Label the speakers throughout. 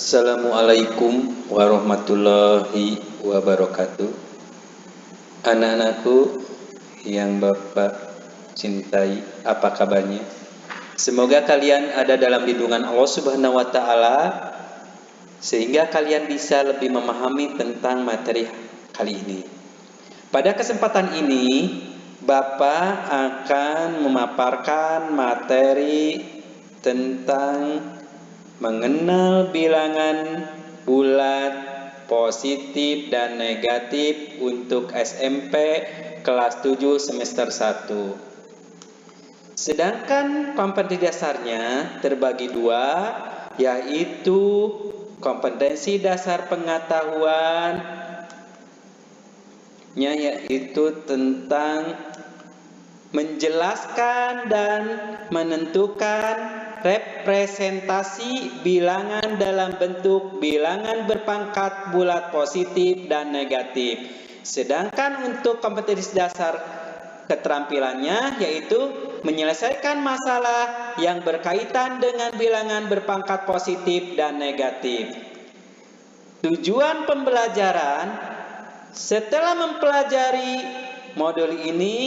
Speaker 1: Assalamualaikum warahmatullahi wabarakatuh. Anak-anakku yang Bapak cintai, apa kabarnya? Semoga kalian ada dalam lindungan Allah Subhanahu wa taala sehingga kalian bisa lebih memahami tentang materi kali ini. Pada kesempatan ini, Bapak akan memaparkan materi tentang mengenal bilangan bulat positif dan negatif untuk SMP kelas 7 semester 1. Sedangkan kompetensi dasarnya terbagi dua, yaitu kompetensi dasar pengetahuan yaitu tentang menjelaskan dan menentukan representasi bilangan dalam bentuk bilangan berpangkat bulat positif dan negatif. Sedangkan untuk kompetensi dasar keterampilannya yaitu menyelesaikan masalah yang berkaitan dengan bilangan berpangkat positif dan negatif. Tujuan pembelajaran: setelah mempelajari modul ini,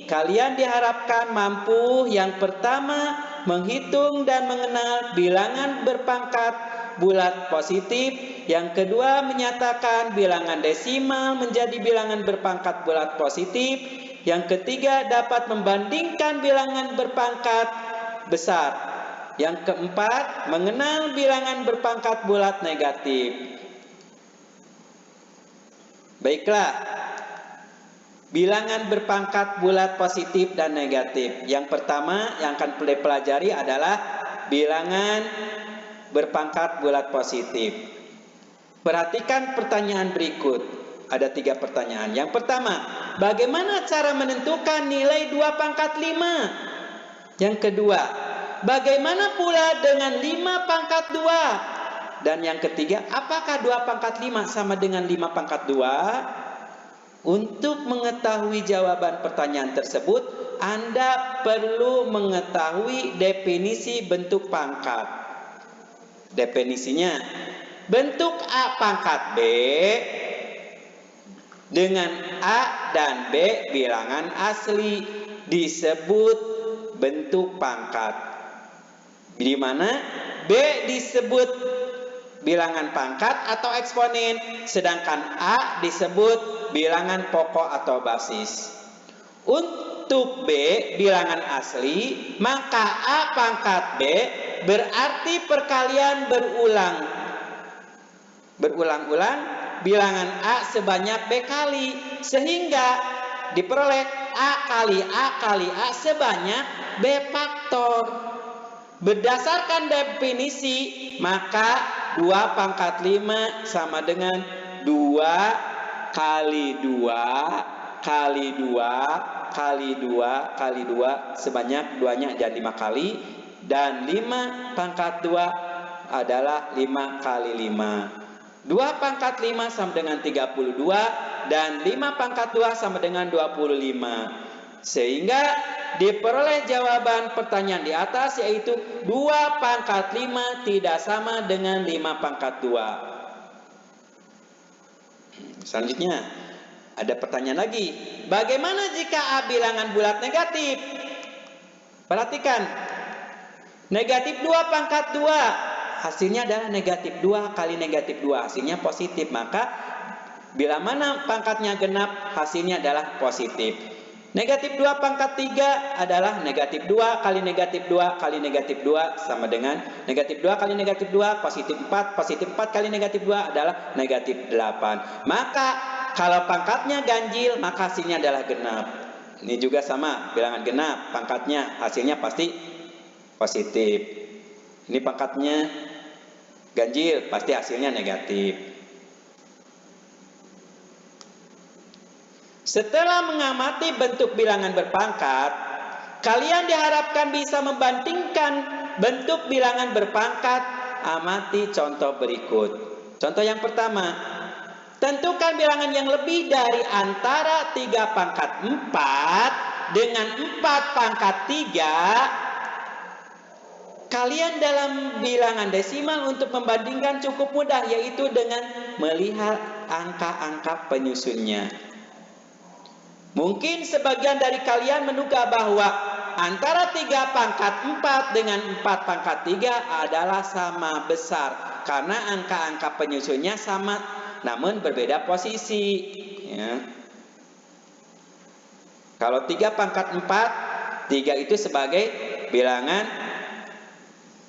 Speaker 1: kalian diharapkan mampu yang pertama menghitung dan mengenal bilangan berpangkat bulat positif, yang kedua menyatakan bilangan desimal menjadi bilangan berpangkat bulat positif, yang ketiga dapat membandingkan bilangan berpangkat besar, yang keempat mengenal bilangan berpangkat bulat negatif. Baiklah, bilangan berpangkat bulat positif dan negatif. Yang pertama yang akan pelajari adalah bilangan berpangkat bulat positif. Perhatikan pertanyaan berikut. Ada 3 pertanyaan. Yang pertama, bagaimana cara menentukan nilai 2 pangkat 5? Yang kedua, bagaimana pula dengan 5 pangkat 2? Dan yang ketiga, apakah 2 pangkat 5 sama dengan 5 pangkat 2? Untuk mengetahui jawaban pertanyaan tersebut, Anda perlu mengetahui definisi bentuk pangkat. Definisinya, bentuk A pangkat B dengan A dan B bilangan asli disebut bentuk pangkat. Di mana B disebut bilangan pangkat atau eksponen, sedangkan A disebut bilangan pokok atau basis. Untuk B bilangan asli, maka A pangkat B berarti perkalian berulang-ulang bilangan A sebanyak B kali, sehingga diperoleh A kali A kali A sebanyak B faktor. Berdasarkan definisi, maka 2 pangkat 5 sama dengan 2 kali 2 kali 2 kali 2 kali 2 sebanyak 2-nya jadi 5 kali, dan 5 pangkat 2 adalah 5 kali 5. 2 pangkat 5 sama dengan 32 dan 5 pangkat 2 sama dengan 25. Sehingga diperoleh jawaban pertanyaan di atas, yaitu 2 pangkat 5 tidak sama dengan 5 pangkat 2. Selanjutnya, ada pertanyaan lagi. Bagaimana jika A bilangan bulat negatif? Perhatikan. Negatif 2 pangkat 2. Hasilnya adalah negatif 2 kali negatif 2. Hasilnya positif. Maka, bila mana pangkatnya genap, hasilnya adalah positif. Negatif 2 pangkat 3 adalah negatif 2 kali negatif 2 kali negatif 2 sama dengan negatif 2 kali negatif 2 positif 4. Positif 4 kali negatif 2 adalah negatif 8. Maka kalau pangkatnya ganjil, maka hasilnya adalah genap. Ini juga sama, bilangan genap, pangkatnya hasilnya pasti positif. Ini pangkatnya ganjil, pasti hasilnya negatif. Setelah mengamati bentuk bilangan berpangkat, kalian diharapkan bisa membandingkan bentuk bilangan berpangkat. Amati contoh berikut. Contoh yang pertama, tentukan bilangan yang lebih dari antara 3 pangkat 4 dengan 4 pangkat 3 kalian dalam bilangan desimal untuk membandingkan cukup mudah, yaitu dengan melihat angka-angka penyusunnya. Mungkin sebagian dari kalian menduga bahwa antara 3 pangkat 4 dengan 4 pangkat 3 adalah sama besar, karena angka-angka penyusunnya sama namun berbeda posisi. Ya. Kalau 3 pangkat 4, 3 itu sebagai bilangan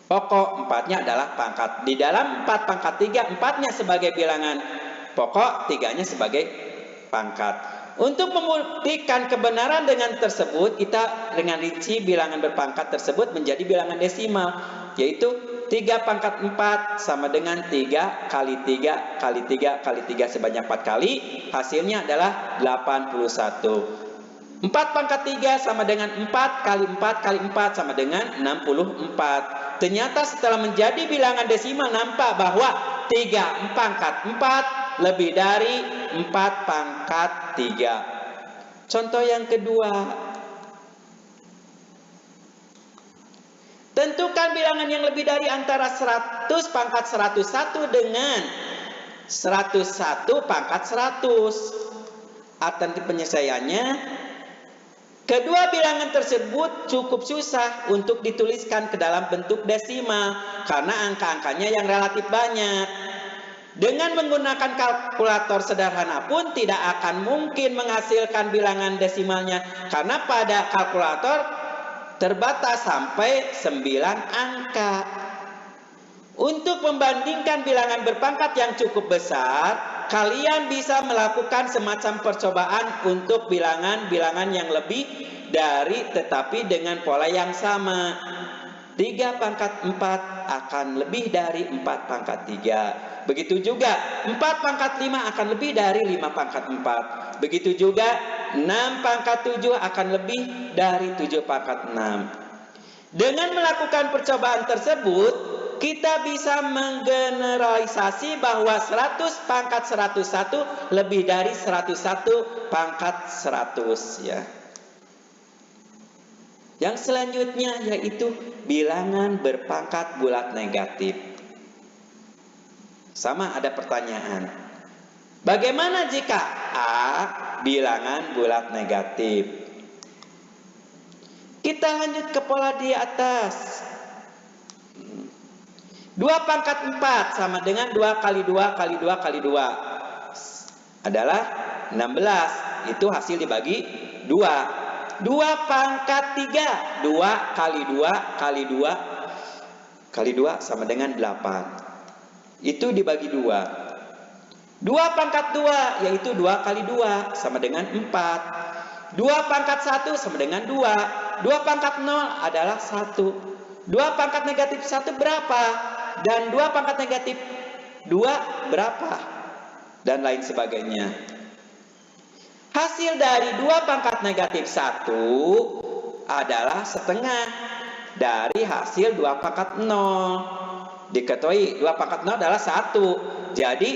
Speaker 1: pokok, 4-nya adalah pangkat. Di dalam 4 pangkat 3, 4-nya sebagai bilangan pokok, 3-nya sebagai pangkat. Untuk membuktikan kebenaran dengan tersebut, kita dengan rinci bilangan berpangkat tersebut menjadi bilangan desimal, yaitu 3 pangkat 4 sama dengan 3 kali 3 kali 3 kali 3 sebanyak 4 kali, hasilnya adalah 81. 4 pangkat 3 sama dengan 4 kali 4 kali 4 sama dengan 64. Ternyata setelah menjadi bilangan desimal nampak bahwa 3 pangkat 4 lebih dari 4 pangkat 3. Contoh yang kedua. Tentukan bilangan yang lebih dari antara 100 pangkat 101 dengan 101 pangkat 100. Alternatif penyelesaiannya, kedua bilangan tersebut cukup susah untuk dituliskan ke dalam bentuk desimal karena angka-angkanya yang relatif banyak. Dengan menggunakan kalkulator sederhana pun tidak akan mungkin menghasilkan bilangan desimalnya, karena pada kalkulator terbatas sampai 9 angka. Untuk membandingkan bilangan berpangkat yang cukup besar, kalian bisa melakukan semacam percobaan untuk bilangan-bilangan yang lebih dari tetapi dengan pola yang sama. 3 pangkat 4 akan lebih dari 4 pangkat 3. Begitu juga 4 pangkat 5 akan lebih dari 5 pangkat 4. Begitu juga 6 pangkat 7 akan lebih dari 7 pangkat 6. Dengan melakukan percobaan tersebut, kita bisa menggeneralisasi bahwa 100 pangkat 101 lebih dari 101 pangkat 100, ya. Yang selanjutnya yaitu bilangan berpangkat bulat negatif. Sama ada pertanyaan. Bagaimana jika A bilangan bulat negatif? Kita lanjut ke pola di atas. 2 pangkat 4 sama dengan 2 kali 2 kali 2 kali 2 adalah 16. Itu hasil dibagi 2. 2 pangkat 3, 2 kali 2 kali 2 kali 2 sama dengan 8. Itu dibagi 2. 2 pangkat 2 yaitu 2 kali 2 sama dengan 4. 2 pangkat 1 sama dengan 2. 2 pangkat 0 adalah 1. 2 pangkat negatif 1 berapa? Dan 2 pangkat negatif 2 berapa? Dan lain sebagainya. Hasil dari 2 pangkat negatif 1 adalah setengah dari hasil 2 pangkat 0. Diketahui 2 pangkat 0 adalah 1. Jadi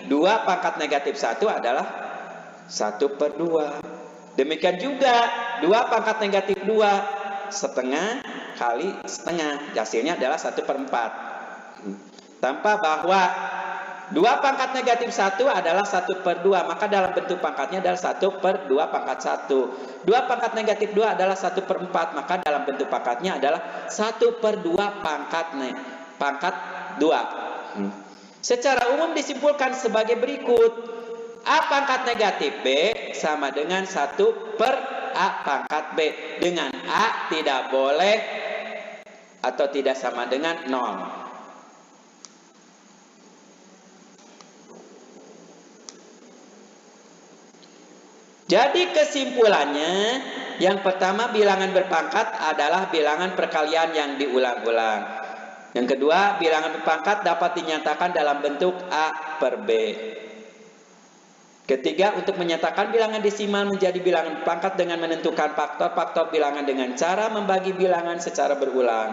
Speaker 1: 2 pangkat negatif 1 adalah 1/2. Demikian juga 2 pangkat negatif 2 setengah kali setengah. Hasilnya adalah 1/4. Tanpa bahwa 2 pangkat negatif 1 adalah 1/2, maka dalam bentuk pangkatnya adalah 1/2 pangkat 1. 2 pangkat negatif 2 adalah 1/4, maka dalam bentuk pangkatnya adalah 1/2 pangkat 2. Secara umum disimpulkan sebagai berikut. A pangkat negatif B sama dengan 1/A pangkat B. Dengan A tidak boleh atau tidak sama dengan 0. Jadi kesimpulannya, yang pertama bilangan berpangkat adalah bilangan perkalian yang diulang-ulang. Yang kedua, bilangan berpangkat dapat dinyatakan dalam bentuk A/B. Ketiga, untuk menyatakan bilangan desimal menjadi bilangan berpangkat dengan menentukan faktor-faktor bilangan dengan cara membagi bilangan secara berulang.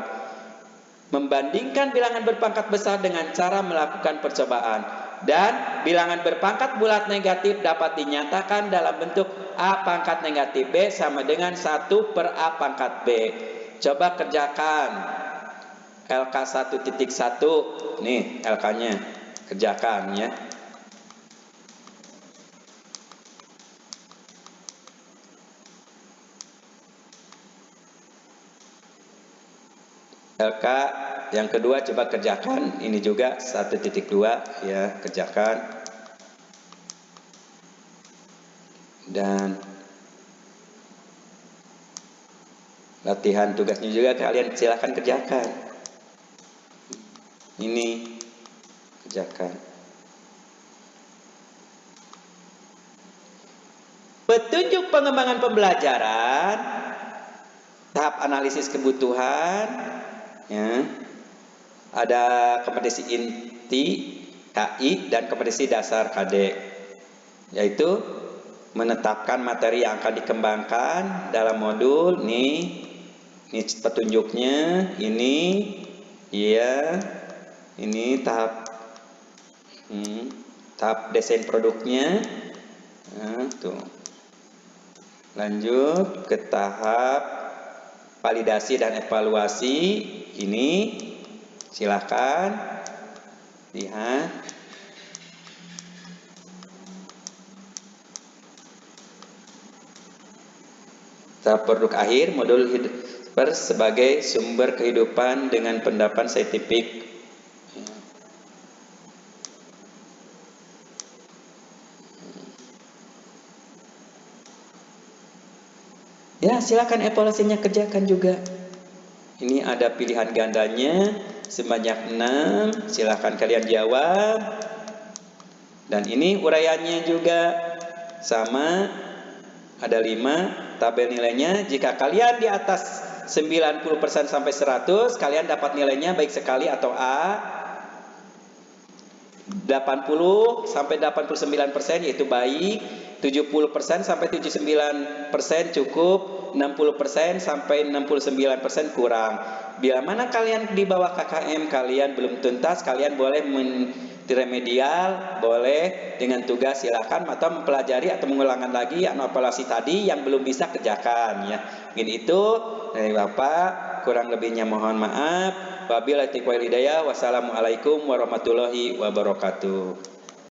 Speaker 1: Membandingkan bilangan berpangkat besar dengan cara melakukan percobaan. Dan bilangan berpangkat bulat negatif dapat dinyatakan dalam bentuk A pangkat negatif B sama dengan 1/A pangkat B. Coba kerjakan. LK 1.1 nih LK-nya kerjakan ya. LK yang kedua coba kerjakan, ini juga 1.2 ya, kerjakan. Dan latihan tugasnya juga kalian silahkan kerjakan. Ini kerjakan. Petunjuk pengembangan pembelajaran, tahap analisis kebutuhan, ya. Ada kompetensi inti KI dan kompetensi dasar KD, yaitu menetapkan materi yang akan dikembangkan dalam modul. Ini petunjuknya, ini ya, ini tahap desain produknya. Nah, tuh. Lanjut ke tahap validasi dan evaluasi. Ini silakan lihat. Tahap produk akhir, modul sebagai sumber kehidupan dengan pendapat saintifik. Ya, silakan evaluasinya kerjakan juga. Ini ada pilihan gandanya sebanyak 6, silakan kalian jawab. Dan ini uraiannya juga sama, ada 5, tabel nilainya. Jika kalian di atas 90% sampai 100, kalian dapat nilainya baik sekali atau A. 80 sampai 89% yaitu baik, 70% sampai 79% cukup, 60% sampai 69% kurang. Bila mana kalian di bawah KKM kalian belum tuntas, kalian boleh remedial, boleh dengan tugas silakan, atau mempelajari atau mengulangan lagi evaluasi tadi yang belum bisa kerjakan ya. Mungkin itu dari Bapak, kurang lebihnya mohon maaf. Wabillahi taufiq wal hidayah. Wassalamualaikum warahmatullahi wabarakatuh.